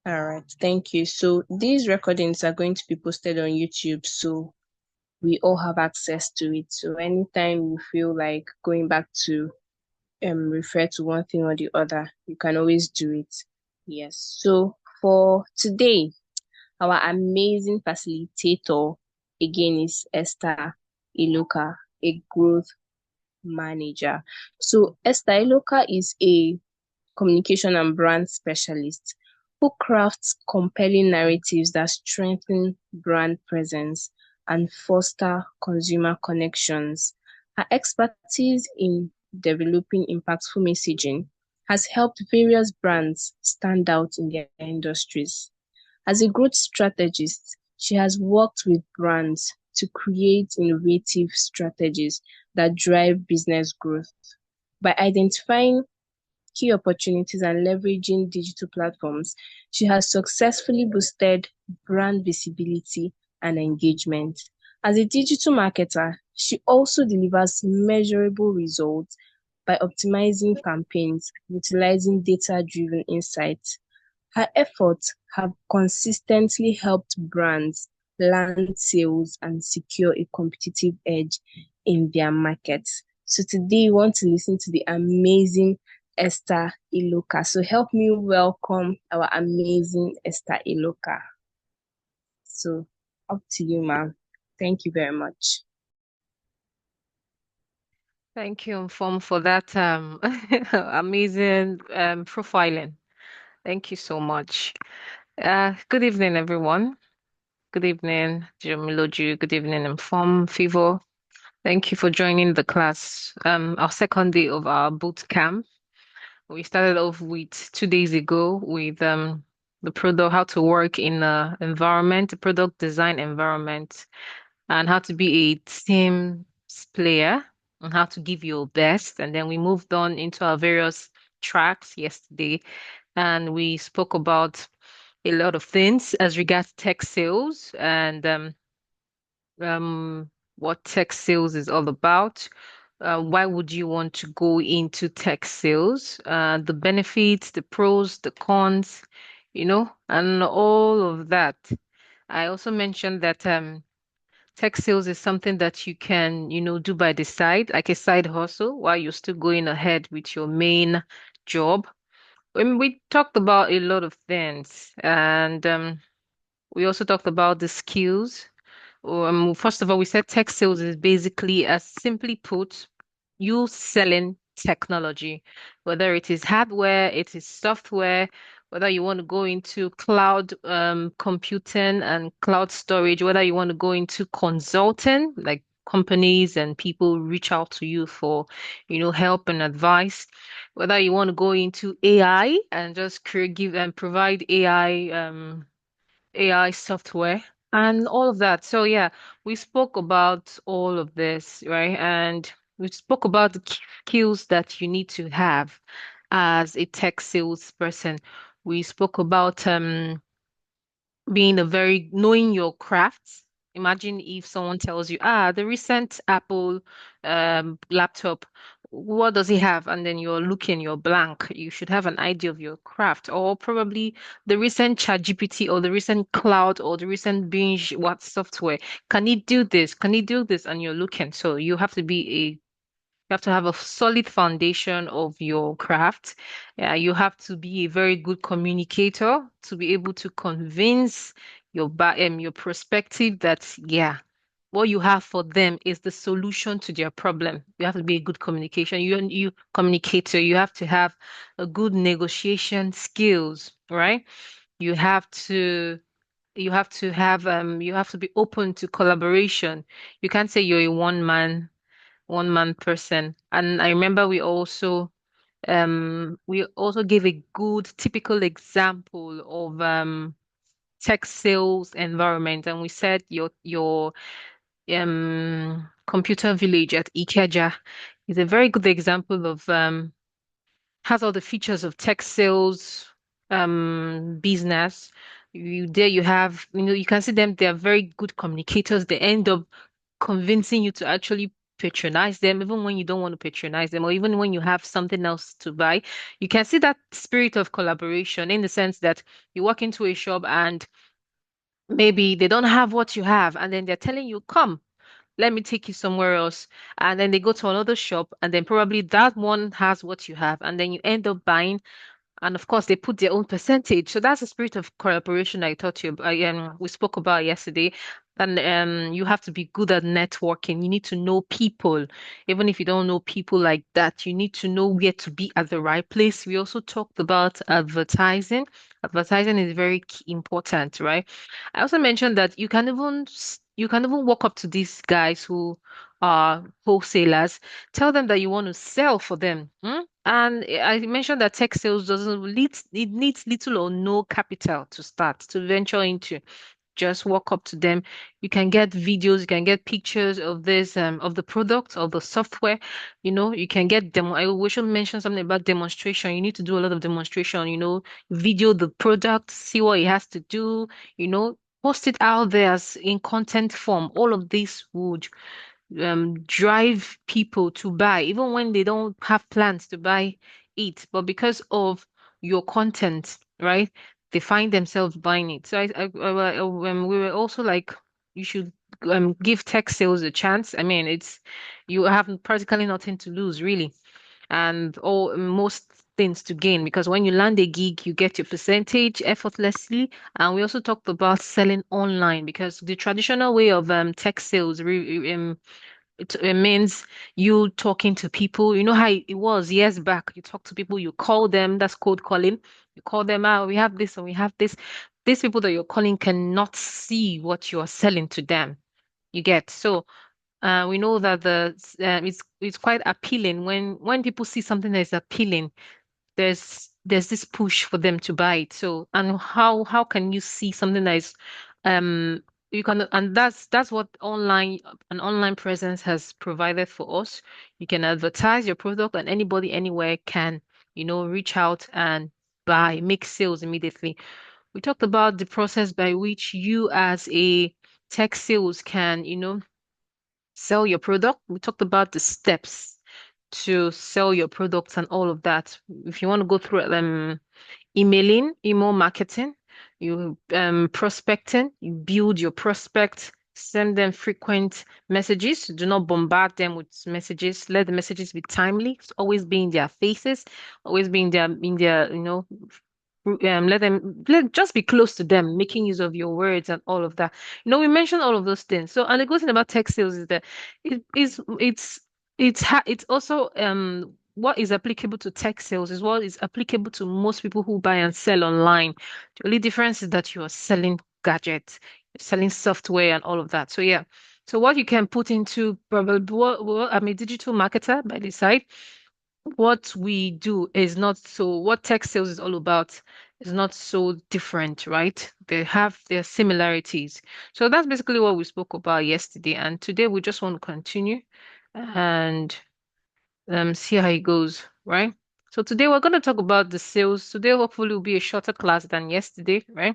All right, thank you. So these recordings are going to be posted on YouTube, so we all have access to it. So anytime you feel like going back to refer to one thing or the other, you can always do it. Yes. So for today, our amazing facilitator again is Esther Iloka, a growth manager. So Esther Iloka is a communication and brand specialist who crafts compelling narratives that strengthen brand presence and foster consumer connections. Her expertise in developing impactful messaging has helped various brands stand out in their industries. As a growth strategist, she has worked with brands to create innovative strategies that drive business growth. By identifying key opportunities and leveraging digital platforms, she has successfully boosted brand visibility and engagement. As a digital marketer, she also delivers measurable results by optimizing campaigns, utilizing data-driven insights. Her efforts have consistently helped brands land sales and secure a competitive edge in their markets. So today we want to listen to the amazing Esther Iloka. So help me welcome our amazing Esther Iloka. So up to you, ma'am. Thank you very much. Thank you, Mfom, for that amazing profiling. Thank you so much. Good evening, everyone. Good evening, Jomiloju. Good evening, Mfom, Fivo. Thank you for joining the class. Our second day of our boot camp. We started off with 2 days ago with the product, how to work in a environment, a product design environment, and how to be a team player and how to give your best. And then we moved on into our various tracks yesterday, and we spoke about a lot of things as regards tech sales and what tech sales is all about. Why would you want to go into tech sales? The benefits, the pros, the cons, and all of that. I also mentioned that tech sales is something that you can, do by the side, like a side hustle, while you're still going ahead with your main job. I mean, we talked about a lot of things, and we also talked about the skills. First of all, we said tech sales is basically, as simply put, you selling technology, whether it is hardware, it is software, whether you want to go into cloud computing and cloud storage, whether you want to go into consulting, like companies and people reach out to you for, help and advice, whether you want to go into AI and just create, give and provide AI software and all of that. So yeah, we spoke about all of this, right? And we spoke about the skills that you need to have as a tech salesperson. We spoke about being a very knowing your crafts. Imagine if someone tells you, the recent Apple laptop, what does it have? And then you're looking, you're blank. You should have an idea of your craft, or probably the recent ChatGPT or the recent cloud or the recent binge what software. Can it do this? Can it do this? And you're looking. So you have to have a solid foundation of your craft. You have to be a very good communicator to be able to convince your prospective that what you have for them is the solution to their problem. You have to be a good communication. You communicator. You have to have a good negotiation skills, right? You have to you have to be open to collaboration. You can't say you're a one man person. And I remember we also gave a good typical example of tech sales environment, and we said your computer village at Ikeja is a very good example of has all the features of tech sales business. You have, you can see them, they are very good communicators. They end up convincing you to actually patronize them, even when you don't want to patronize them, or even when you have something else to buy. You can see that spirit of collaboration in the sense that you walk into a shop and maybe they don't have what you have, and then they're telling you, come, let me take you somewhere else. And then they go to another shop, and then probably that one has what you have, and then you end up buying, and of course, they put their own percentage. So that's the spirit of cooperation I taught you. We spoke about yesterday. And you have to be good at networking. You need to know people. Even if you don't know people like that, you need to know where to be at the right place. We also talked about advertising. Advertising is very important, right? I also mentioned that you can even walk up to these guys who are wholesalers, tell them that you want to sell for them. And I mentioned that tech sales doesn't lead, it needs little or no capital to start, to venture into. Just walk up to them. You can get videos, you can get pictures of this, of the product, of the software. You can get demo. I we should mention something about demonstration. You need to do a lot of demonstration, video the product, see what it has to do, post it out there as in content form. All of this would drive people to buy, even when they don't have plans to buy it. But because of your content, right, they find themselves buying it. So we were also like, you should give tech sales a chance. I mean, you have practically nothing to lose, really, and all most things to gain because when you land a gig, you get your percentage effortlessly. And we also talked about selling online because the traditional way of tech sales it means you talking to people. You know how it was years back. You talk to people, you call them, that's cold calling. You call them out, we have this and we have this. These people that you're calling cannot see what you're selling to them. You get so we know that it's quite appealing when people see something that is appealing, there's this push for them to buy it. So, and how can you see something that is um you can, and that's what an online presence has provided for us. You can advertise your product and anybody anywhere can, reach out and buy, make sales immediately. We talked about the process by which you as a tech sales can, sell your product. We talked about the steps to sell your products and all of that. If you want to go through emailing, email marketing, you prospecting, you build your prospect, send them frequent messages. Do not bombard them with messages. Let the messages be timely. Always be in their faces, always be in their, just be close to them, making use of your words and all of that. We mentioned all of those things. So, and the good thing about tech sales is that it is it's also what is applicable to tech sales is what is applicable to most people who buy and sell online. The only difference is that you are selling gadgets, selling software and all of that. So yeah. So what you can put into probably I'm a digital marketer by the side. What we do is not so, what tech sales is all about is not so different, right? They have their similarities. So that's basically what we spoke about yesterday. And today we just want to continue and see how it goes, right? So today we're going to talk about the sales. Today hopefully will be a shorter class than yesterday, right?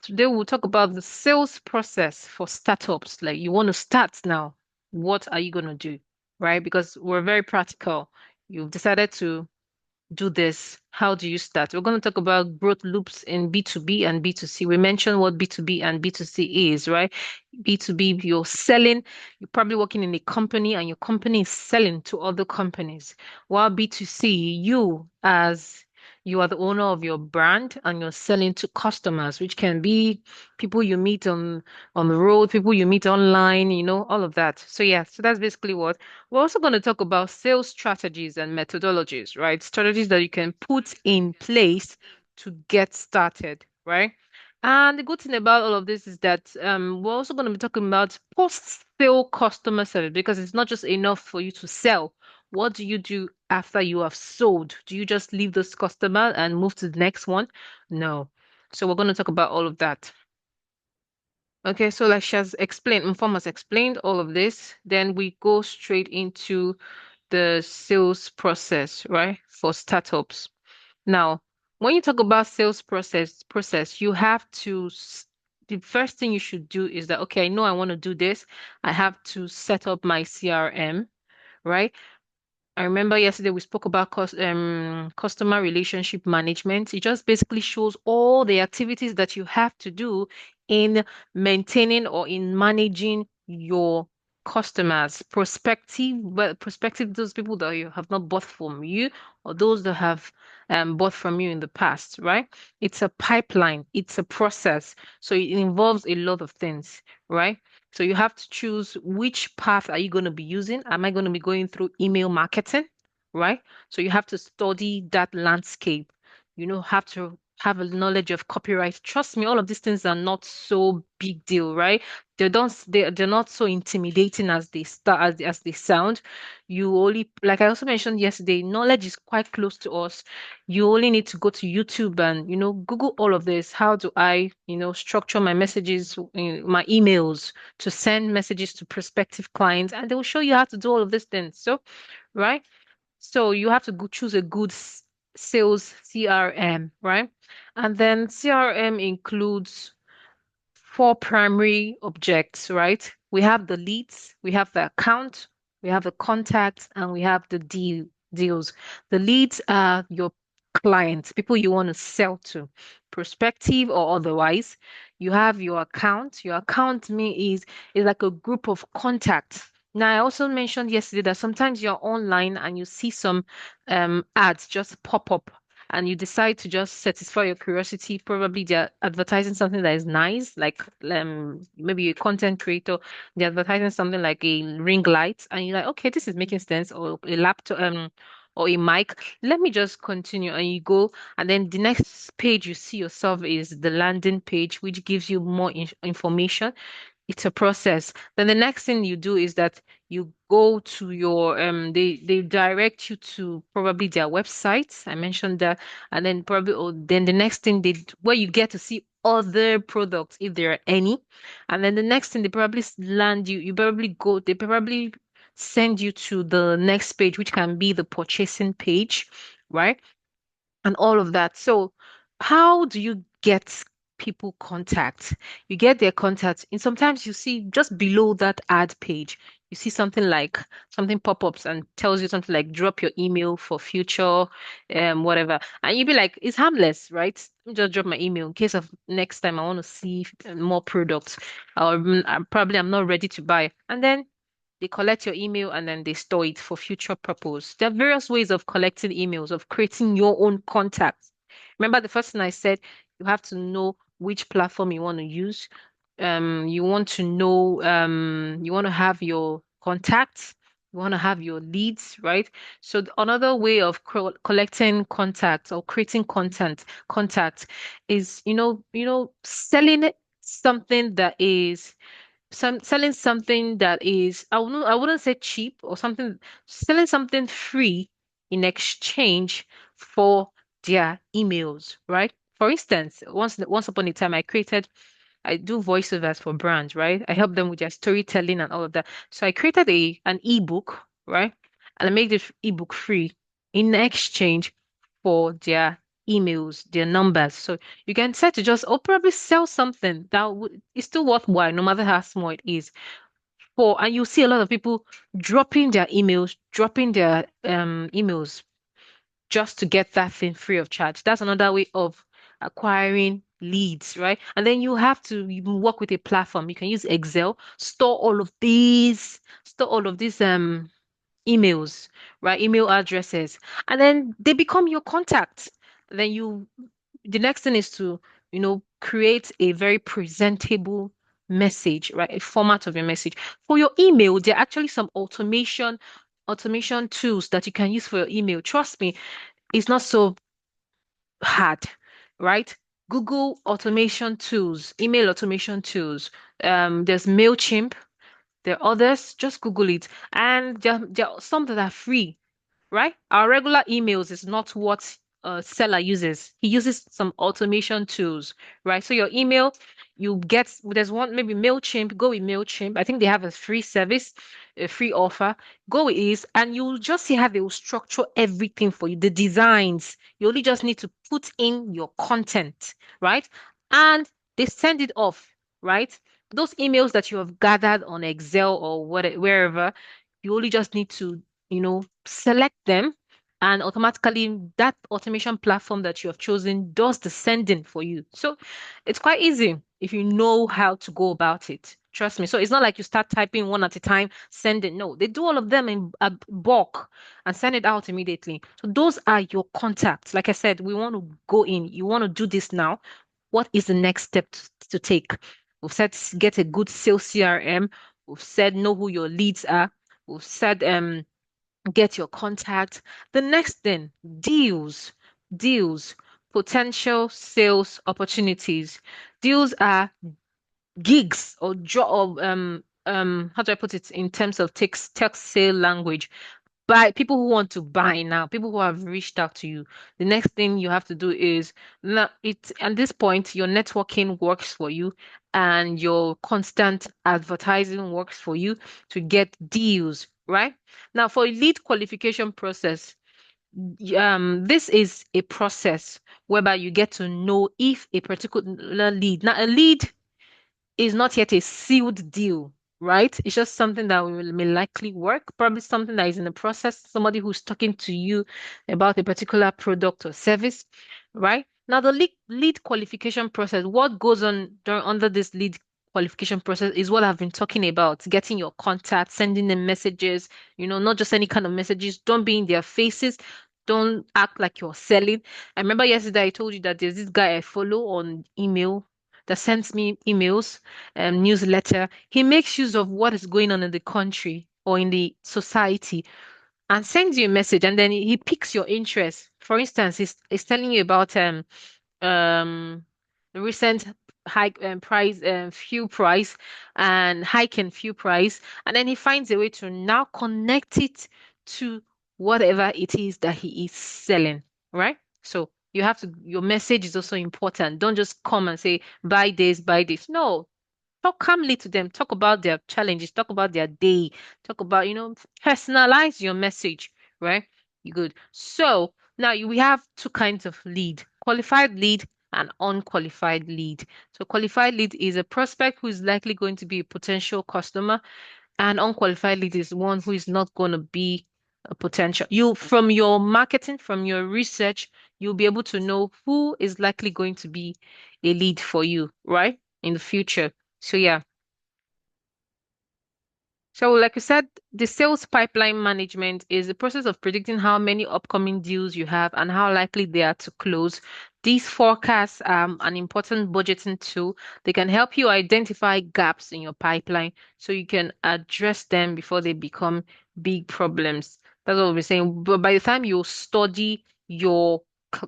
Today we'll talk about the sales process for startups. Like you want to start now, what are you going to do, right? Because we're very practical. You've decided to do this, how do you start? We're going to talk about growth loops in B2B and B2C. We mentioned what B2B and B2C is, right? B2B, you're selling, you're probably working in a company and your company is selling to other companies. While B2C, you are the owner of your brand and you're selling to customers, which can be people you meet on the road, people you meet online, all of that. So yeah, so that's basically what we're also going to talk about sales strategies and methodologies, right? Strategies that you can put in place to get started, right? And the good thing about all of this is that we're also going to be talking about post-sale customer service because it's not just enough for you to sell. What do you do after you have sold? Do you just leave this customer and move to the next one? No. So we're going to talk about all of that. Okay, so like she has explained, Inform has explained all of this, then we go straight into the sales process, right? For startups. Now, when you talk about sales process, you have to the first thing you should do is that, okay, I know I want to do this. I have to set up my CRM, right? I remember yesterday we spoke about customer relationship management. It just basically shows all the activities that you have to do in maintaining or in managing your customers, prospective, those people that you have not bought from you or those that have bought from you in the past, right? It's a pipeline, it's a process. So it involves a lot of things, right? So you have to choose which path are you going to be using. Am I going to be going through email marketing, right? So you have to study that landscape. You know, have to have a knowledge of copyright. Trust me, all of these things are not so big deal, right? They're not so intimidating as they start as they sound. You only, like I also mentioned yesterday, knowledge is quite close to us. You only need to go to YouTube and, Google all of this. How do I, structure my messages, my emails to send messages to prospective clients, and they will show you how to do all of these things. So, right? So you have to choose a good sales CRM, right? And then CRM includes four primary objects, right? We have the leads, we have the account, we have the contacts, and we have the deals. The leads are your clients, people you want to sell to, prospective or otherwise. You have your account. Your account is like a group of contacts. Now, I also mentioned yesterday that sometimes you're online and you see some ads just pop up and you decide to just satisfy your curiosity. Probably they're advertising something that is nice, like maybe a content creator, they're advertising something like a ring light, and you're like, okay, this is making sense, or a laptop, or a mic. Let me just continue, and you go, and then the next page you see yourself is the landing page, which gives you more information. It's a process. Then the next thing you do is that you go to your they direct you to probably their websites. I mentioned that, and then probably then the next thing where you get to see other products if there are any, and then the next thing they probably land you. You probably go. They probably send you to the next page, which can be the purchasing page, right? And all of that. So, how do you get people contact? You get their contact, and sometimes you see just below that ad page, you see something pop-ups and tells you something like drop your email for future, whatever. And you'd be like, it's harmless, right? Let me just drop my email in case of next time I want to see more products, or probably I'm not ready to buy. And then they collect your email and then they store it for future purpose. There are various ways of collecting emails, of creating your own contacts. Remember the first thing I said, you have to know which platform you want to use. You want to know, you want to have your contacts, you want to have your leads, right? So another way of collecting contacts or creating contact is, selling something that is selling something that is I wouldn't say cheap or something, selling something free in exchange for their emails, right? For instance, once upon a time I do voiceovers for brands, right? I help them with their storytelling and all of that. So I created an ebook, right? And I made this ebook free in exchange for their emails, their numbers. So you can decide to just or probably sell something that is still worthwhile, no matter how small it is. And you see a lot of people dropping their emails just to get that thing free of charge. That's another way of acquiring leads, right? And then you have to even work with a platform. You can use Excel, store all of these emails, right? Email addresses, and then they become your contacts. Then the next thing is to, create a very presentable message, right? A format of your message. For your email, there are actually some automation tools that you can use for your email. Trust me, it's not so hard, right? Google automation tools, email automation tools. There's MailChimp, there are others, just Google it. And there are some that are free, right? Our regular emails is not what a seller uses. He uses some automation tools, right? So your email, there's one, maybe MailChimp, go with MailChimp. I think they have a free service, a free offer. Go with this, and you'll just see how they will structure everything for you. The designs, you only just need to put in your content, right? And they send it off. right? Those emails that you have gathered on Excel or wherever, you only just need to, select them, and automatically that automation platform that you have chosen does the sending for you. So it's quite easy if you know how to go about it. Trust me. So it's not like you start typing one at a time, send it. No, they do all of them in a bulk and send it out immediately. So those are your contacts. Like I said, we want to go in. You want to do this now. What is the next step to take? We've said get a good sales CRM. We've said know who your leads are. We've said get your contact. The next thing, deals, deals, potential sales opportunities. Deals are gigs or job, how do I put it in terms of text sale language? Buy people who want to buy now, people who have reached out to you. The next thing you have to do is now it at this point, your networking works for you and your constant advertising works for you to get deals, right? Now, for a lead qualification process, this is a process whereby you get to know if a particular lead. Now, a lead is not yet a sealed deal, right? It's just something that may likely work, probably something that is in the process, somebody who's talking to you about a particular product or service, right? Now, the lead qualification process, what goes on under this lead qualification process is what I've been talking about, getting your contact, sending them messages, not just any kind of messages. Don't be in their faces. Don't act like you're selling. I remember yesterday I told you that there's this guy I follow on email that sends me emails, newsletter. He makes use of what is going on in the country or in the society and sends you a message, and then he picks your interest. For instance, he's telling you about um the recent hike price fuel price and hike in fuel price, and then he finds a way to now connect it to whatever it is that he is selling, right? So you have to, your message is also important. Don't just come and say buy this, buy this. No, talk calmly to them, talk about their challenges, talk about their day, talk about, personalize your message, right? You good. So now we have two kinds of lead, qualified lead and unqualified lead. So qualified lead is a prospect who is likely going to be a potential customer, and unqualified lead is one who is not going to be a potential. You, from your marketing, from your research, you'll be able to know who is likely going to be a lead for you, right? In the future. So yeah. So, like you said, the sales pipeline management is the process of predicting how many upcoming deals you have and how likely they are to close. These forecasts are an important budgeting tool. They can help you identify gaps in your pipeline so you can address them before they become big problems. That's what we're saying. But by the time you study your c-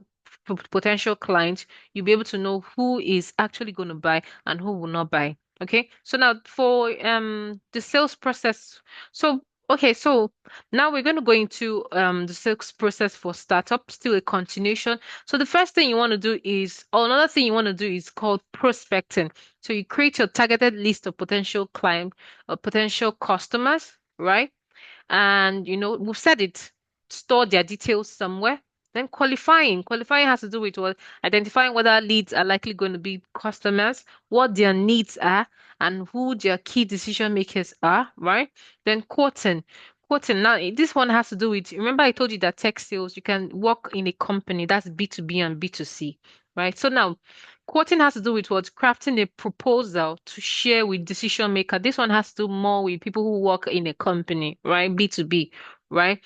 potential clients, you'll be able to know who is actually going to buy and who will not buy. Okay, so now for the sales process. So okay, so now we're going to go into the sales process for startup, still a continuation. So the first thing you want to do is, or another thing you want to do is called prospecting. So you create your targeted list of potential client or potential customers, right? And we've said it, store their details somewhere. Then qualifying has to do with what, identifying whether leads are likely going to be customers, what their needs are, and who their key decision makers are, right? Then quoting now, this one has to do with, remember I told you that tech sales, you can work in a company that's B2B and B2C, right? So now quoting has to do with what, crafting a proposal to share with decision maker. This one has to do more with people who work in a company, right? B2B, right?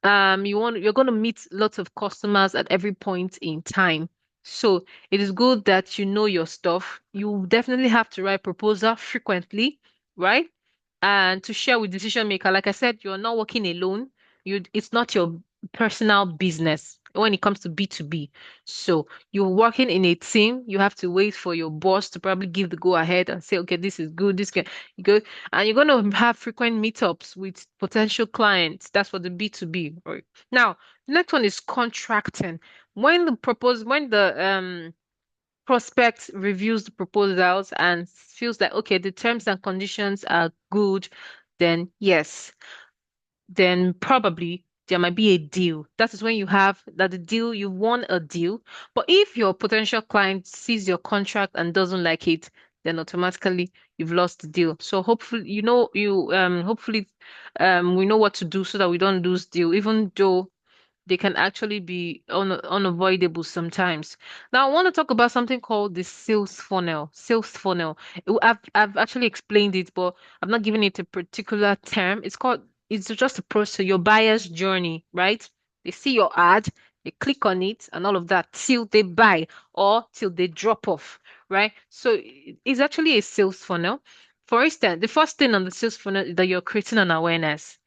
You're going to meet lots of customers at every point in time. So it is good that you know your stuff. You definitely have to write proposal frequently, right? And to share with decision maker. Like I said, you're not working alone. It's not your personal business when it comes to B2B. So you're working in a team. You have to wait for your boss to probably give the go ahead and say, okay, this is good, this can go. And you're going to have frequent meetups with potential clients. That's for the B2B. Right. Now, the next one is contracting. When the prospect reviews the proposals and feels like, okay, the terms and conditions are good, then yes, then probably there might be a deal. That is when you have that the deal, you won a deal. But if your potential client sees your contract and doesn't like it, then automatically you've lost the deal. So hopefully, hopefully, we know what to do so that we don't lose deal, even though they can actually be unavoidable sometimes. Now, I want to talk about something called the sales funnel. Sales funnel. I've actually explained it, but I'm not giving it a particular term. It's just a process, your buyer's journey, right? They see your ad, they click on it, and all of that till they buy or till they drop off, right? So it's actually a sales funnel. For instance, the first thing on the sales funnel is that you're creating an awareness,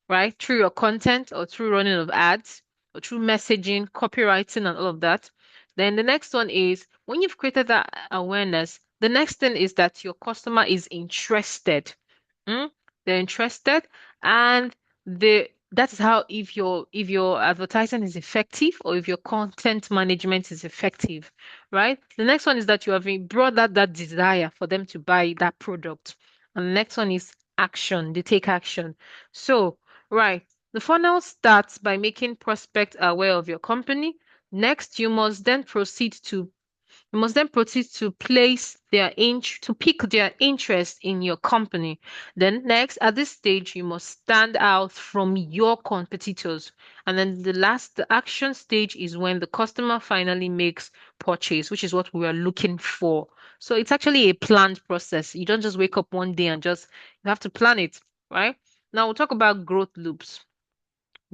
right? Through your content or through running of ads or through messaging, copywriting, and all of that. Then the next one is when you've created that awareness, the next thing is that your customer is interested. Mm? They're interested, and that is how if your advertising is effective or if your content management is effective, right? The next one is that you have brought that desire for them to buy that product. And the next one is action. They take action. So, right, the funnel starts by making prospects aware of your company. Next, you must then proceed to pick their interest in your company. Then next, at this stage, you must stand out from your competitors. And then the action stage is when the customer finally makes purchase, which is what we are looking for. So it's actually a planned process. You don't just wake up one day and you have to plan it, right? Now we'll talk about growth loops.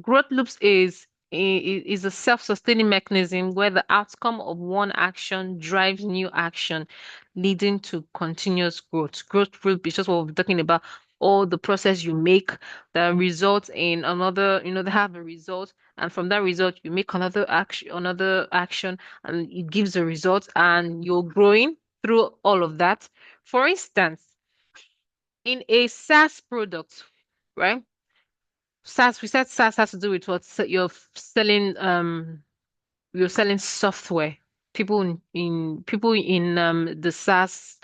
Growth loops is a self-sustaining mechanism where the outcome of one action drives new action, leading to continuous growth. Growth loop is just what we're talking about. All the process you make that results in another, they have a result, and from that result you make another action, and it gives a result, and you're growing through all of that. For instance, in a SaaS product, right? SaaS, we said SaaS has to do with what you're selling software. People in the SaaS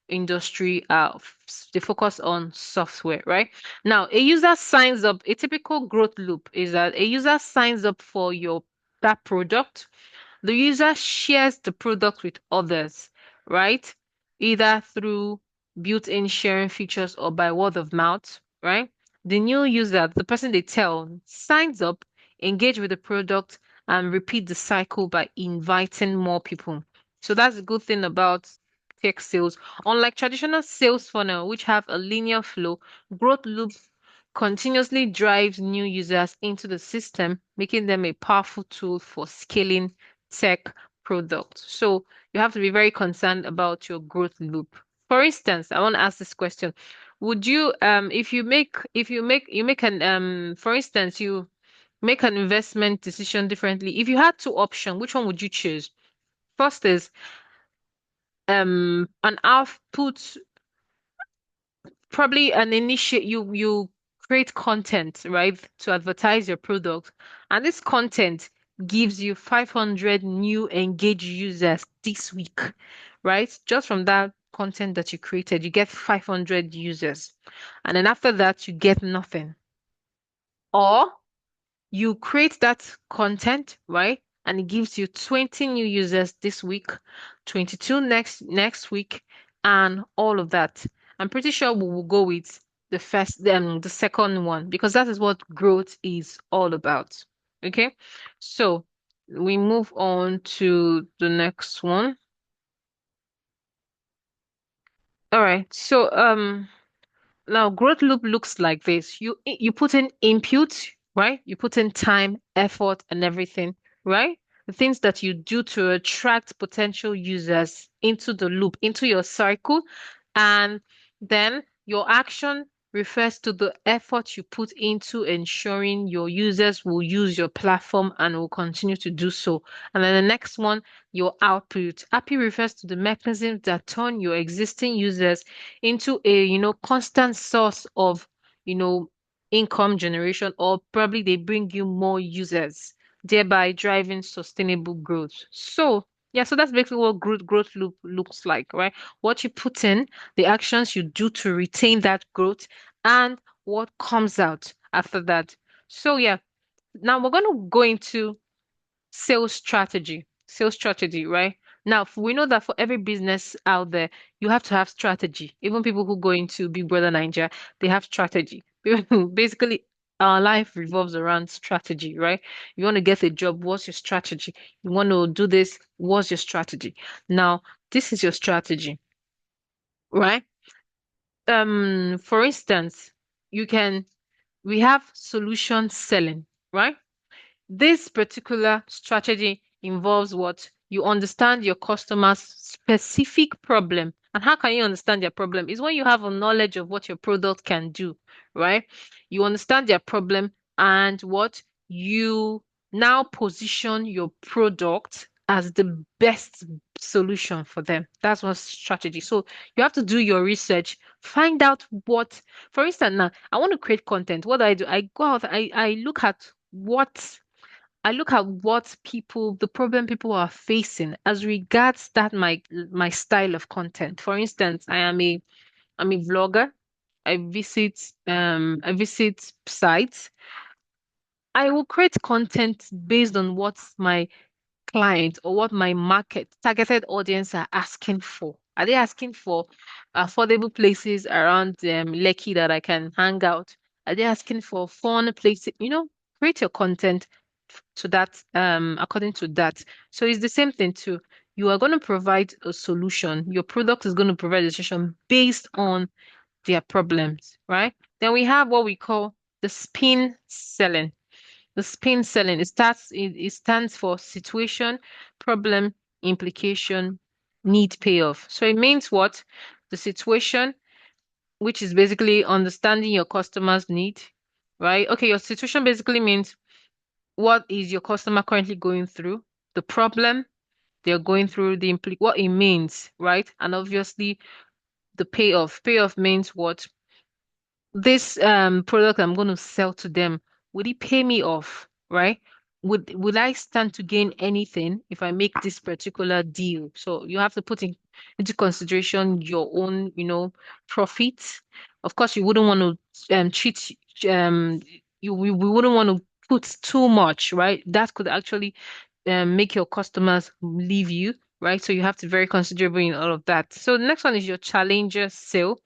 industry they focus on software, right? Now, a typical growth loop is that a user signs up for your that product. The user shares the product with others, right? Either through built-in sharing features or by word of mouth, right? The new user, the person they tell, signs up, engage with the product, and repeat the cycle by inviting more people. So that's the good thing about tech sales. Unlike traditional sales funnel, which have a linear flow, growth loop continuously drives new users into the system, making them a powerful tool for scaling tech products. So you have to be very concerned about your growth loop. For instance, I want to ask this question. Would you if you make an for instance you make an investment decision differently. If you had two options, which one would you choose? First is an output, probably an initiate you create content, right, to advertise your product, and this content gives you 500 new engaged users this week, right? Just from that content that you created, you get 500 users, and then after that you get nothing. Or you create that content, right? And it gives you 20 new users this week, 22 next week, and all of that. I'm pretty sure we will go with the second one, because that is what growth is all about. Okay, so we move on to the next one. All right, so now, growth loop looks like this. You put in input, right? You put in time, effort, and everything, right? The things that you do to attract potential users into the loop, into your cycle, and then your action refers to the effort you put into ensuring your users will use your platform and will continue to do so. And then the next one, your output. Output refers to the mechanisms that turn your existing users into a constant source of you know income generation, or probably they bring you more users, thereby driving sustainable growth. So yeah, so that's basically what growth loop looks like, right? What you put in, the actions you do to retain that growth, and what comes out after that. So yeah, now we're going to go into sales strategy, right? Now, we know that for every business out there, you have to have strategy. Even people who go into Big Brother Nigeria, they have strategy. Basically, our life revolves around strategy, right? You want to get a job, what's your strategy? You want to do this, what's your strategy? Now, this is your strategy, right? For instance, you can we have solution selling, right? This particular strategy involves what? You understand your customer's specific problem. And how can you understand their problem? Is when you have a knowledge of what your product can do, right? You understand their problem and what you now position your product as the best solution for them. That's one strategy. So you have to do your research, find out what, for instance, now I want to create content. What do? I go out, I look at what people, the problem people are facing as regards that my style of content. For instance, I'm a vlogger. I visit sites. I will create content based on what my clients or what my market targeted audience are asking for. Are they asking for affordable places around Lekki that I can hang out? Are they asking for fun places? Create your content to that according to that. So it's the same thing too. You are going to provide a solution. Your product is going to provide a solution based on their problems, right? Then we have what we call the spin selling. The spin selling, it stands for situation, problem, implication, need, payoff. So it means what? The situation, which is basically understanding your customer's need, right? Okay, your situation basically means what is your customer currently going through, the problem they're going through, what it means, right? And obviously the payoff. Payoff means what? This product I'm going to sell to them, would it pay me off, right? Would I stand to gain anything if I make this particular deal? So you have to put into consideration your own, profits. Of course, you wouldn't want to cheat um we wouldn't want to put too much, right? That could actually make your customers leave you, right? So you have to be very considerable in all of that. So the next one is your challenger sale.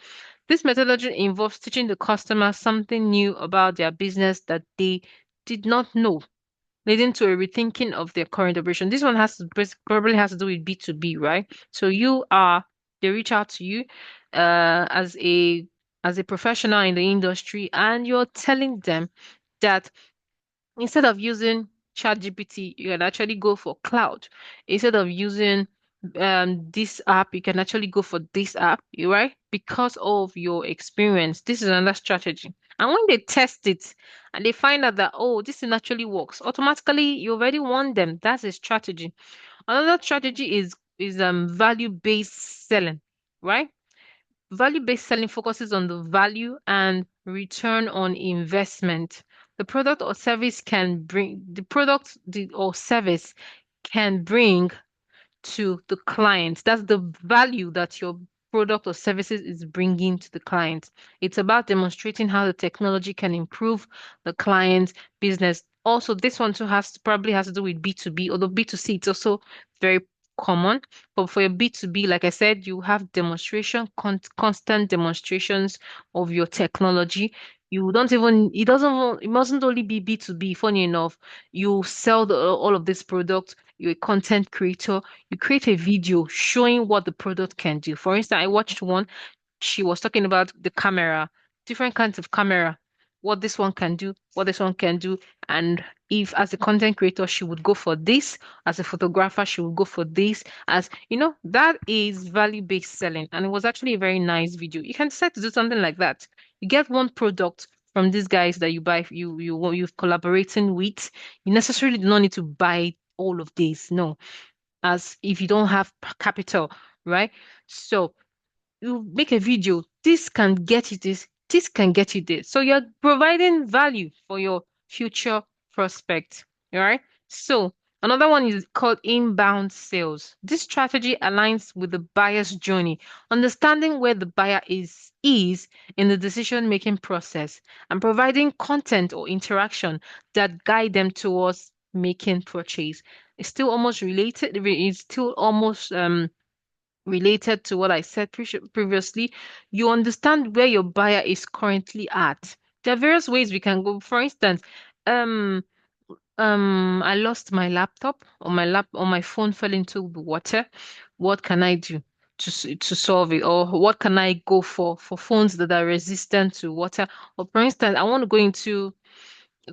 This methodology involves teaching the customer something new about their business that they did not know, leading to a rethinking of their current operation. This one probably has to do with B2B, right? So they reach out to you as a professional in the industry, and you're telling them that instead of using ChatGPT, you can actually go for cloud. Instead of using this app, you can actually go for this app, right? Because of your experience. This is another strategy. And when they test it and they find out that, oh, this thing actually works, automatically you already want them. That's a strategy. Another strategy is value-based selling, right? Value-based selling focuses on the value and return on investment. The product or service can bring to the client. That's the value that your product or services is bringing to the client. It's about demonstrating how the technology can improve the client's business. Also, this one too probably has to do with B2B, although B2C it's also very common. But for your B2B, like I said, you have constant demonstrations of your technology. You don't even, it mustn't only be B2B. Funny enough, you sell all of this product, you're a content creator, you create a video showing what the product can do. For instance, I watched one, she was talking about the camera, different kinds of camera, what this one can do, what this one can do. And if as a content creator, she would go for this, as a photographer, she would go for this, that is value-based selling. And it was actually a very nice video. You can decide to do something like that. You get one product from these guys that you buy, you're collaborating with. You necessarily do not need to buy all of these. No, as if you don't have capital, right? So you make a video, this can get you this can get you this. So you're providing value for your future prospect. All right. So another one is called inbound sales. This strategy aligns with the buyer's journey, understanding where the buyer is in the decision-making process and providing content or interaction that guide them towards making purchase. It's still almost related. It's still almost related to what I said previously. You understand where your buyer is currently at. There are various ways we can go. For instance, um, I lost my laptop, or my phone fell into the water. What can I do to solve it? Or what can I go for phones that are resistant to water? Or for instance, I want to go into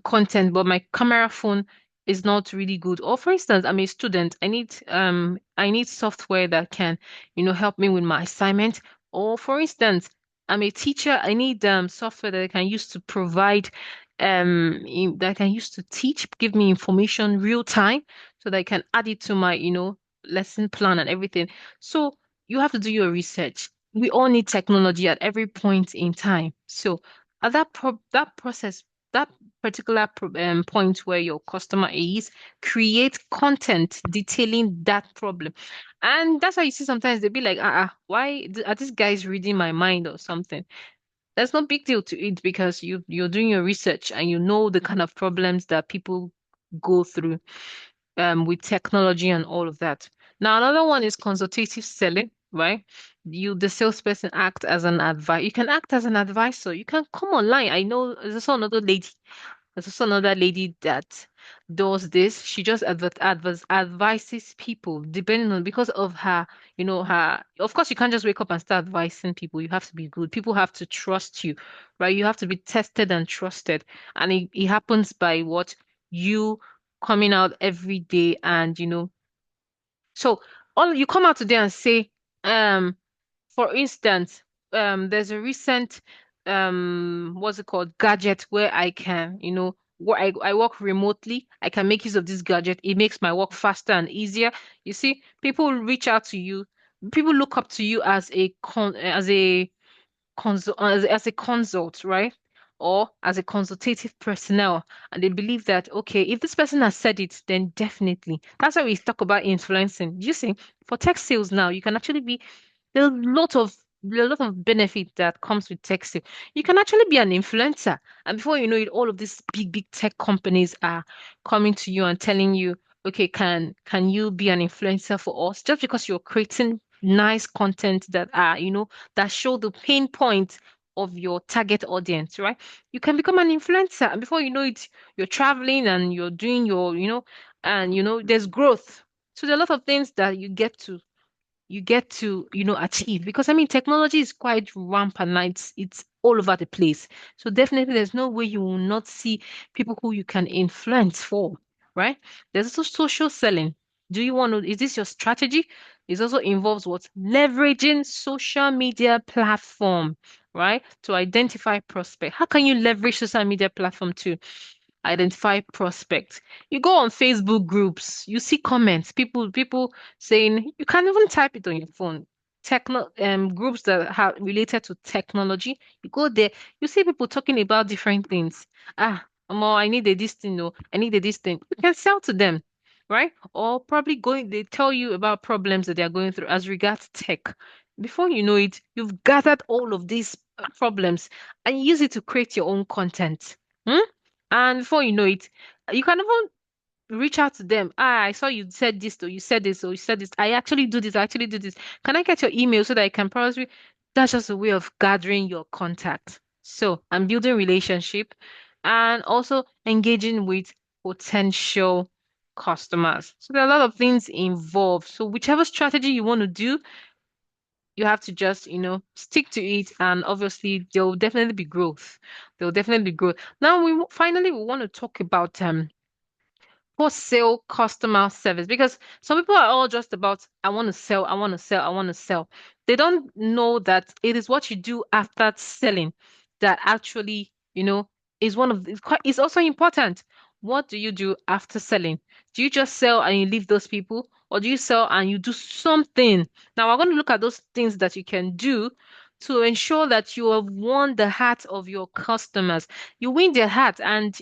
content, but my camera phone is not really good. Or for instance, I'm a student. I need software that can, help me with my assignment. Or for instance, I'm a teacher. I need software that I can use to provide that I can use to teach, give me information real time so that I can add it to my, lesson plan and everything. So you have to do your research. We all need technology at every point in time. So at that process, that particular point where your customer is, create content detailing that problem. And that's why you see sometimes they'll be like, why are these guys reading my mind or something? That's no big deal to it because you're doing your research and you know the kind of problems that people go through with technology and all of that. Now, another one is consultative selling, right? The salesperson, act as an advisor. You can act as an advisor. You can come online. I know there's also another lady. There's also another lady that does this. She just advises people depending on because of her, her. Of course, you can't just wake up and start advising people. You have to be good. People have to trust you, right? You have to be tested and trusted. And it happens by what you coming out every day and so all you come out today and say, um, for instance, there's a recent what's it called, gadget where I can, where I work remotely, I can make use of this gadget. It makes my work faster and easier. You see, people reach out to you, people look up to you as a consult, right? Or as a consultative personnel. And they believe that, okay, if this person has said it, then definitely. That's why we talk about influencing. You see, for tech sales now, you can actually be there's a lot of benefit that comes with tech sales. You can actually be an influencer. And before you know it, all of these big tech companies are coming to you and telling you, okay, can you be an influencer for us? Just because you're creating nice content that show the pain point of your target audience, right? You can become an influencer. And before you know it, you're traveling and you're doing there's growth. So there are a lot of things that you get to achieve because I mean technology is quite rampant now. It's all over the place, so definitely there's no way you will not see people who you can influence for, right? There's also social selling. Do you want to Is this your strategy? It also involves what leveraging social media platform, right, to identify prospect. How can you leverage social media platform to identify prospects? You go on Facebook groups, you see comments, people saying you can't even type it on your phone. Techno groups that are related to technology. You go there, you see people talking about different things. I need a this thing, no, I need a this thing. You can sell to them, right? Or probably they tell you about problems that they are going through as regards tech. Before you know it, you've gathered all of these problems and use it to create your own content. Hmm? And before you know it, you can even reach out to them. I saw you said this, or you said this, or you said this. I actually do this. I actually do this. Can I get your email so that I can probably? That's just a way of gathering your contact. So I'm building relationship and also engaging with potential customers. So there are a lot of things involved. So whichever strategy you want to do, you have to just, stick to it. And obviously, there will definitely be growth. There will definitely be growth. Now, finally we want to talk about post-sale customer service because some people are all just about I want to sell, I want to sell, I want to sell. They don't know that it is what you do after selling that actually, is one of it's also important. What do you do after selling? Do you just sell and you leave those people, or do you sell and you do something? Now we're going to look at those things that you can do to ensure that you have won the heart of your customers. You win their heart, and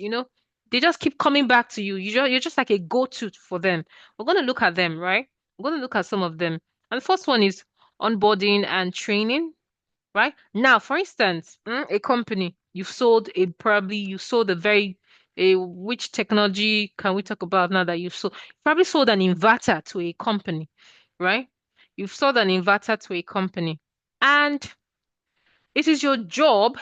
they just keep coming back to you. You're just like a go-to for them. We're going to look at them, right? We're going to look at some of them. And the first one is onboarding and training, right? Now, for instance, a company, you sold a very Which technology can we talk about now that you've sold? Probably sold an inverter to a company, right? You've sold an inverter to a company. And it is your job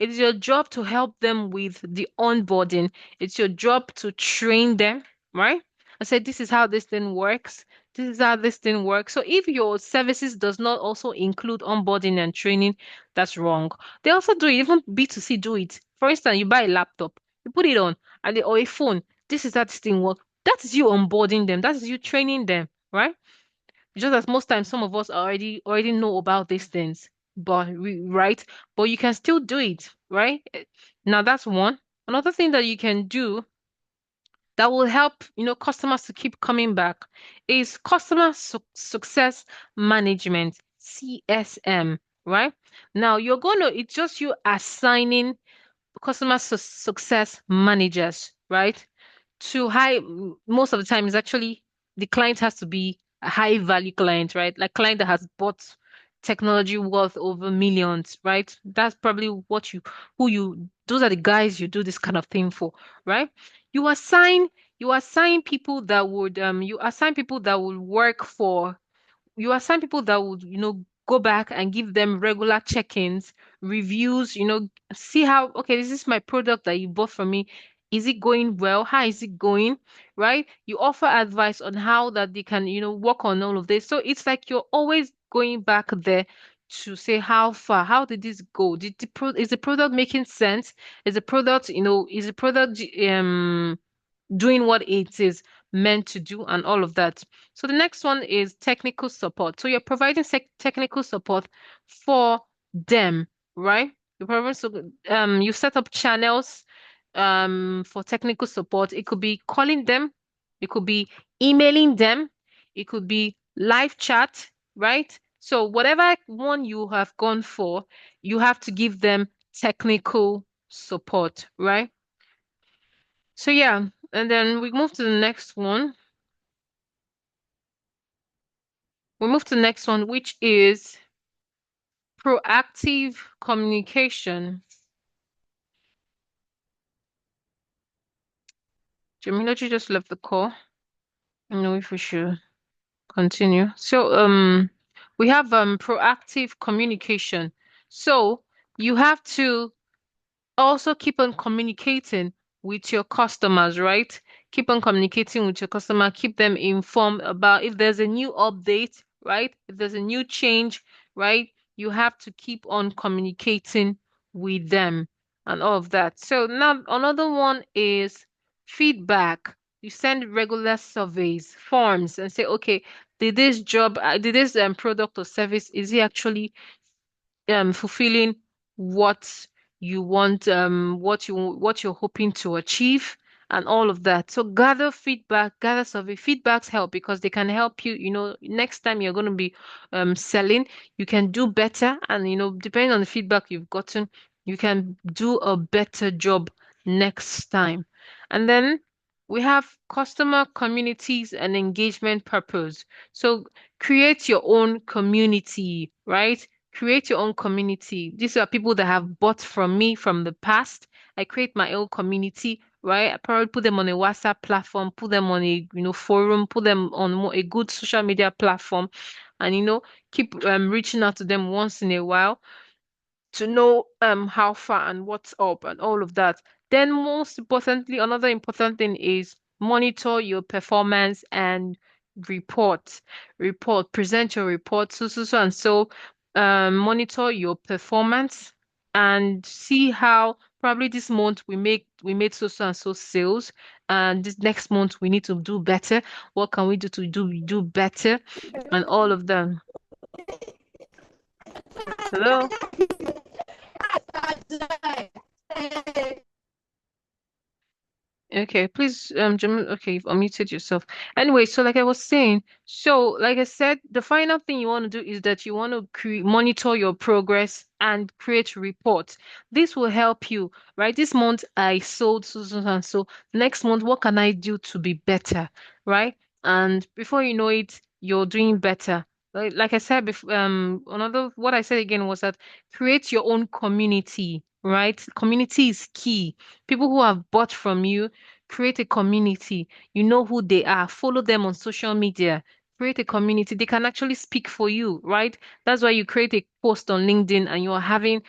it is your job to help them with the onboarding. It's your job to train them, right? I said, this is how this thing works. This is how this thing works. So if your services does not also include onboarding and training, that's wrong. They also do it, even B2C do it. For instance, you buy a laptop, you put it on, or a phone. This is how this thing works. That is you onboarding them. That is you training them, right? Just as most times some of us already know about these things, right? But you can still do it, right? Now that's one. Another thing that you can do that will help, customers to keep coming back is customer success management, CSM, right? Now it's just you assigning customer success managers, right? To high Most of the time is actually the client has to be a high value client, right? Like client that has bought technology worth over millions, right? That's probably those are the guys you do this kind of thing for, right? You assign you assign people that would you assign people that will work for you assign people that would, go back and give them regular check-ins, reviews, see how, okay, this is my product that you bought from me. Is it going well? How is it going? Right? You offer advice on how that they can, work on all of this. So it's like you're always going back there to say how far, how did this go? Is the product making sense? Is the product doing what it is meant to do and all of that. So the next one is technical support. So you're providing technical support for them, right? You set up channels for technical support. It could be calling them, it could be emailing them, it could be live chat, right? So whatever one you have gone for, you have to give them technical support, right? So yeah, and then we move to the next one. We move to the next one, which is proactive communication. Jamila, you just left the call. I know if we should continue. So we have proactive communication. So you have to also keep on communicating with your customers, right? Keep on communicating with your customer, keep them informed about if there's a new update, right? If there's a new change, right? You have to keep on communicating with them and all of that. So now another one is feedback. You send regular surveys, forms, and say, okay, did this product or service, is it actually fulfilling what you want, what you're hoping to achieve, and all of that. So gather feedback, gather survey. Feedbacks help because they can help you, next time you're going to be selling, you can do better. And depending on the feedback you've gotten, you can do a better job next time. And then we have customer communities and engagement purpose. So create your own community, right? Create your own community. These are people that have bought from me from the past. I create my own community, right? I probably put them on a WhatsApp platform, put them on a forum, put them on a good social media platform, and keep reaching out to them once in a while to know how far and what's up and all of that. Then most importantly, another important thing is monitor your performance and report. Present your report. So monitor your performance and see how probably this month we made and so sales, and this next month we need to do better. What can we do to do better and all of them. Hello? Okay, please, okay, you've unmuted yourself. Anyway, so like I was saying, so like I said, the final thing you want to do is that you want to monitor your progress and create reports. This will help you, right? This month I sold and so. Next month, what can I do to be better, right? And before you know it, you're doing better. Like I said before, another what I said again was that create your own community. right? Community is key. People who have bought from you, create a community. You know who they are. Follow them on social media. Create a community. They can actually speak for you, right? That's why you create a post on LinkedIn and you're having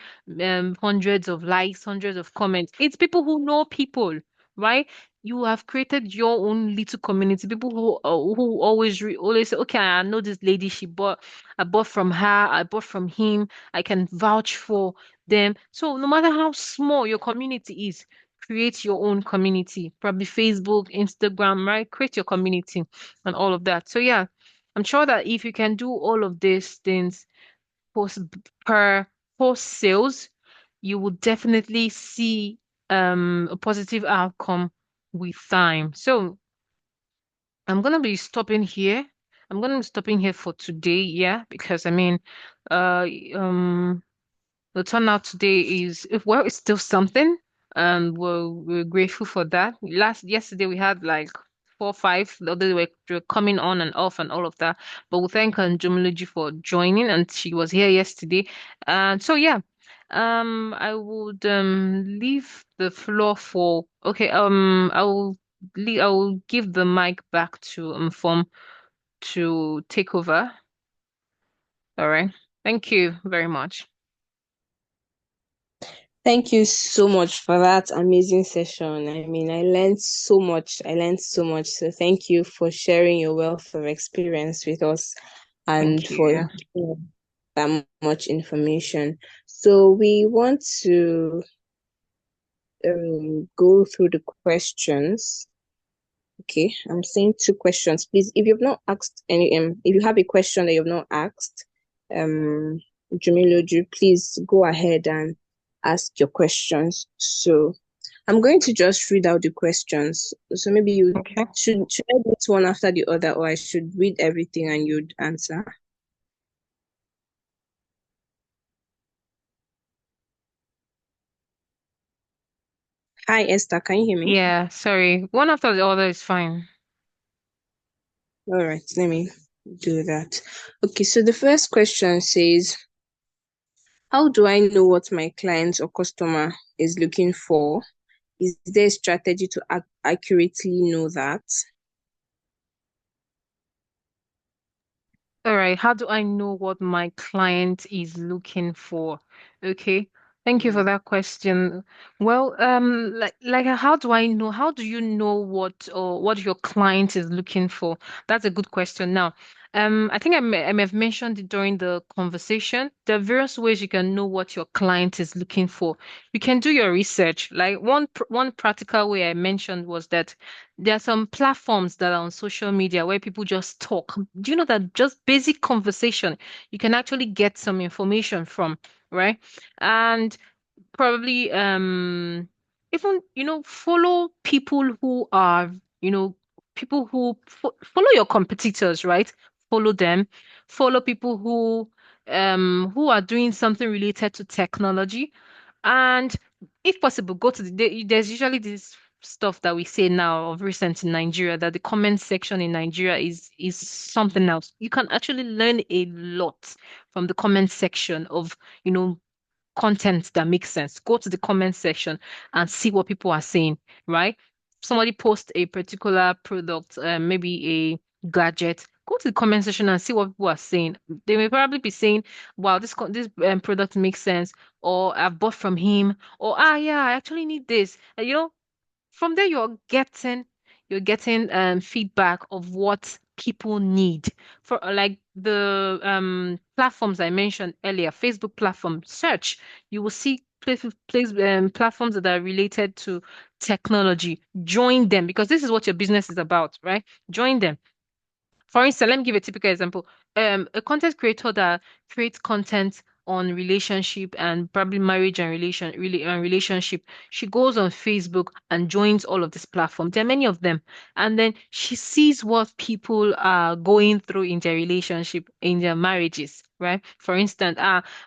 hundreds of likes, hundreds of comments. It's people who know people, right? You have created your own little community. People who always say, okay, I know this lady. I bought from her. I bought from him. I can vouch for them. So no matter how small your community is, create your own community. Probably Facebook, Instagram, right? Create your community and all of that. So yeah, I'm sure that if you can do all of these things post per post sales, you will definitely see a positive outcome with time. So I'm gonna be stopping here. I'm gonna be stopping here for today, yeah, because I mean, uh, um, the turnout today is well, it's still something, and we're grateful for that. Yesterday we had like 4, 5. The other were coming on and off and all of that. But we thank Jumology for joining, and she was here yesterday. And so yeah, I would leave the floor for okay. I will give the mic back to Form to take over. All right. Thank you very much. Thank you so much for that amazing session. I mean, I learned so much. I learned so much. So thank you for sharing your wealth of experience with us and Thank for you. that much information. So we want to go through the questions. Okay, I'm saying two questions. Please, if you've not asked any, if you have a question that you've not asked, um, Jumiloju, please go ahead and ask your questions. So I'm going to just read out the questions. So maybe you Okay. should I do it one after the other, or I should read everything and you'd answer? Hi, Esther, can you hear me? Yeah, sorry. One after the other is fine. All right, let me do that. Okay, so the first question says, how do I know what my client or customer is looking for? Is there a strategy to accurately know that? All right. How do I know what my client is looking for? Okay. Thank you for Mm. that question. Well, how do I know? How do you know what your client is looking for? That's a good question. Now, I think I may have mentioned it during the conversation. There are various ways you can know what your client is looking for. You can do your research. Like one practical way I mentioned was that there are some platforms that are on social media where people just talk. Do you know that just basic conversation you can actually get some information from, right? And probably even follow people who are people who follow your competitors, right? Follow them. Follow people who are doing something related to technology, and if possible go to there's usually this stuff that we say now of recent in Nigeria, that the comment section in Nigeria is something else. You can actually learn a lot from the comment section of you know content that makes sense. Go to the comment section and see what people are saying, right? Somebody post a particular product, maybe a gadget. Go to the comment section and see what people are saying. They may probably be saying, "Wow, this product makes sense," or "I've bought from him," or "Ah, yeah, I actually need this." And, from there you're getting feedback of what people need for like the platforms I mentioned earlier, Facebook platform search. You will see platforms that are related to technology. Join them because this is what your business is about, right? Join them. For instance, let me give a typical example. A content creator that creates content on relationship and probably marriage and relationship. She goes on Facebook and joins all of this platform. There are many of them, and then she sees what people are going through in their relationship, in their marriages. Right? For instance,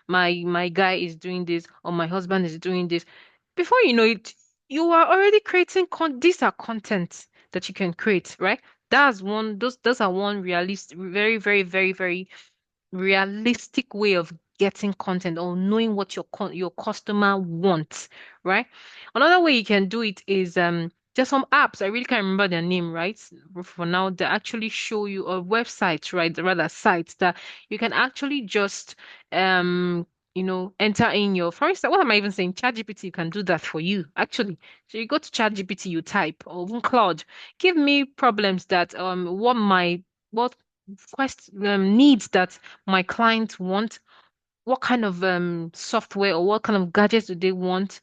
my guy is doing this, or my husband is doing this. Before you know it, you are already creating these are contents that you can create, right? Those are one very, very, very, very realistic way of getting content or knowing what your customer wants, right? Another way you can do it is there's some apps, I really can't remember their name, right? For now, they actually show you a website, right? Rather sites that you can actually just enter in your, for instance, what am I even saying? ChatGPT can do that for you, actually. So you go to ChatGPT, you type, or even Claude, give me problems that what quest needs that my clients want, what kind of software or what kind of gadgets do they want.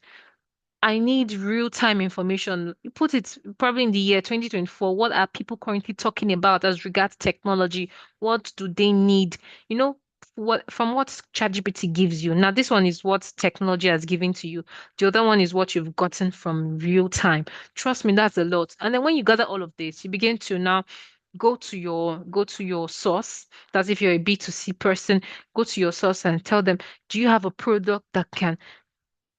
I need real-time information. You put it probably in the year 2024. What are people currently talking about as regards technology? What do they need? You know, what from what ChatGPT gives you. Now, this one is what technology has given to you. The other one is what you've gotten from real time. Trust me, that's a lot. And then when you gather all of this, you begin to now go to your source. That's if you're a B2C person, go to your source and tell them, do you have a product that can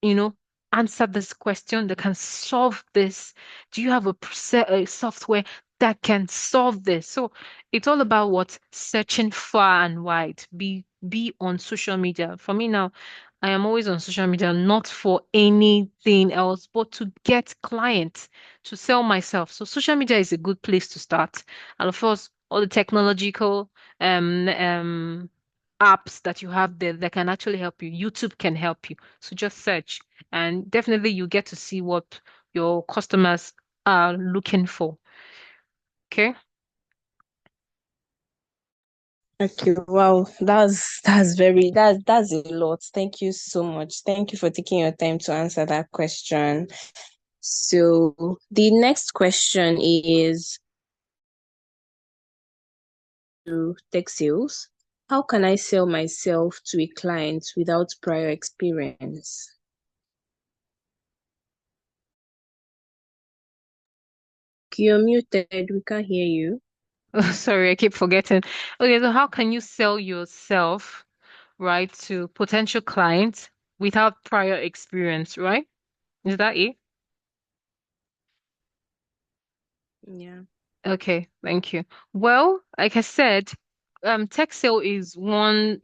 you know, answer this question that can solve this? Do you have a software that can solve this? So it's all about what searching far and wide. Be on social media. For me now, I am always on social media, not for anything else, but to get clients, to sell myself. So social media is a good place to start. And of course, all the technological um um apps that you have there that can actually help you. YouTube can help you. So just search and definitely you get to see what your customers are looking for. Okay. Okay, wow, that's a lot. Thank you so much. Thank you for taking your time to answer that question. So the next question is to tech sales. How can I sell myself to a client without prior experience? You're muted. We can't hear you. Oh, sorry, I keep forgetting. Okay, so how can you sell yourself, right, to potential clients without prior experience, right? Is that it? Yeah. Okay, thank you. Well, like I said, tech sale is one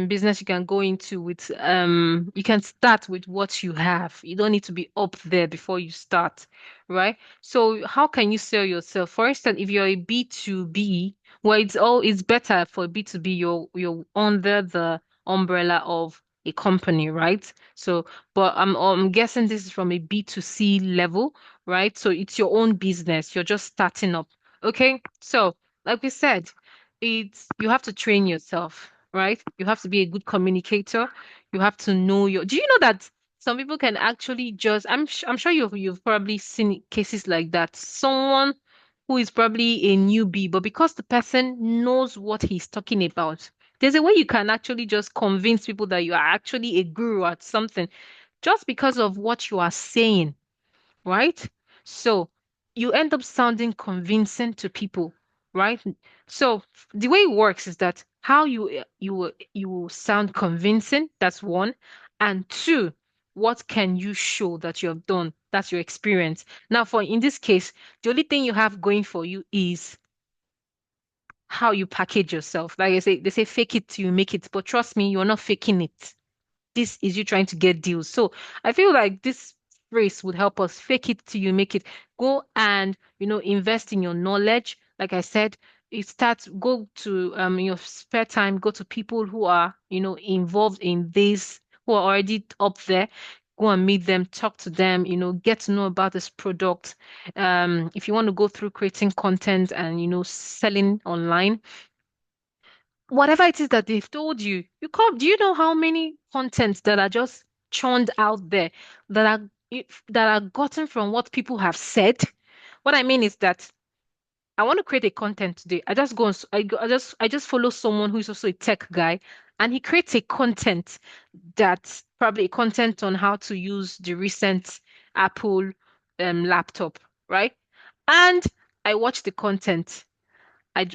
business you can go into with you can start with what you have. You don't need to be up there before you start, right? So how can you sell yourself? For instance, if you're a B2B, well, it's better for B2B, you're under the umbrella of a company, right? So, but I'm guessing this is from a B2C level, right? So it's your own business. You're just starting up. Okay. So, like we said, it's you have to train yourself, right? You have to be a good communicator. You have to know your. Do you know that some people can actually just I'm sure you've probably seen cases like that. Someone who is probably a newbie, but because the person knows what he's talking about, there's a way you can actually just convince people that you are actually a guru at something just because of what you are saying, right? So you end up sounding convincing to people, right? So the way it works is that how you sound convincing, that's one. And two, what can you show that you have done? That's your experience. Now, for in this case, the only thing you have going for you is how you package yourself. Like I say, they say fake it till you make it, but trust me, you're not faking it. This is you trying to get deals. So I feel like this phrase would help us fake it till you make it. Go and, invest in your knowledge. Like I said, go to in your spare time, go to people who are, involved in this, who are already up there. Go and meet them, talk to them, get to know about this product. If you want to go through creating content and, selling online, whatever it is that they've told you, do you know how many contents that are just churned out there that are gotten from what people have said? What I mean is that I want to create a content today. I just go on, I just follow someone who is also a tech guy, and he creates a content that's probably a content on how to use the recent Apple laptop, right? And I watch the content.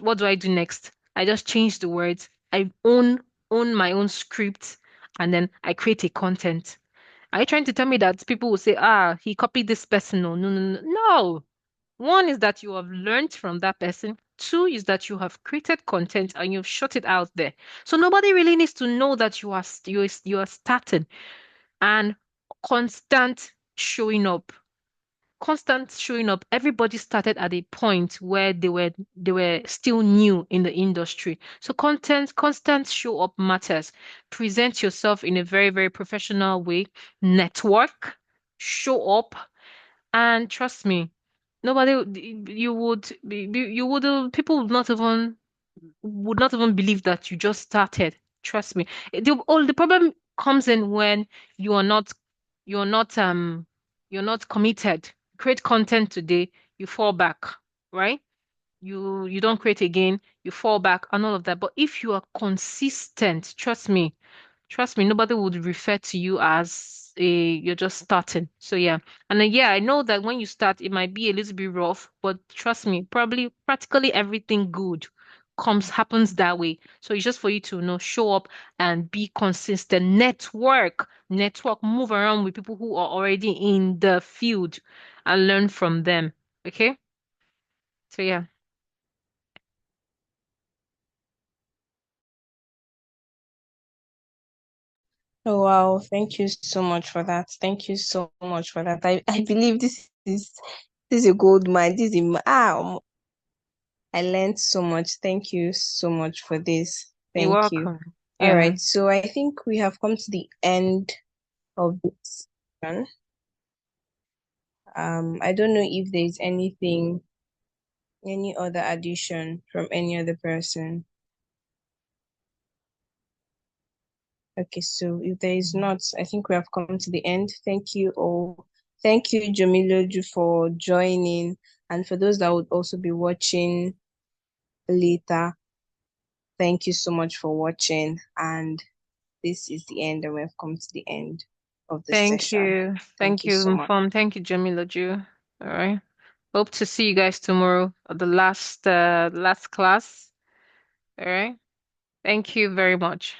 What do I do next? I just change the words. I own my own script, and then I create a content. Are you trying to tell me that people will say, he copied this person? No, no, no, no. No. One is that you have learned from that person. Two is that you have created content and you've shot it out there. So nobody really needs to know that you are starting. And constant showing up. Constant showing up. Everybody started at a point where they were still new in the industry. So constant show up matters. Present yourself in a very, very professional way. Network, show up, and trust me, you would you would people would not even believe that you just started. Trust me. The problem comes in when you are not you're not you're not committed. Create content today, you fall back, right? You don't create again, you fall back and all of that. But if you are consistent, trust me, nobody would refer to you as you're just starting. So yeah. And then, yeah, I know that when you start, it might be a little bit rough, but trust me, probably practically everything good happens that way. So it's just for you to show up and be consistent. Network, move around with people who are already in the field and learn from them. Okay? So yeah. Oh wow, thank you so much for that. Thank you so much for that. I believe this is a gold mine. This is I learned so much. Thank you so much for this. You're Thank you. welcome. All Yeah. right, so I think we have come to the end of this one. I don't know if there's any other addition from any other person. Okay, so if there is not, I think we have come to the end. Thank you all. Thank you, Jamiloju, for joining. And for those that would also be watching later, thank you so much for watching. And this is the end, and we have come to the end of the Thank session. you. Thank Thank you you, so much. Mfam. Thank you, Jamila Ju. All right. Hope to see you guys tomorrow at the last class. All right. Thank you very much.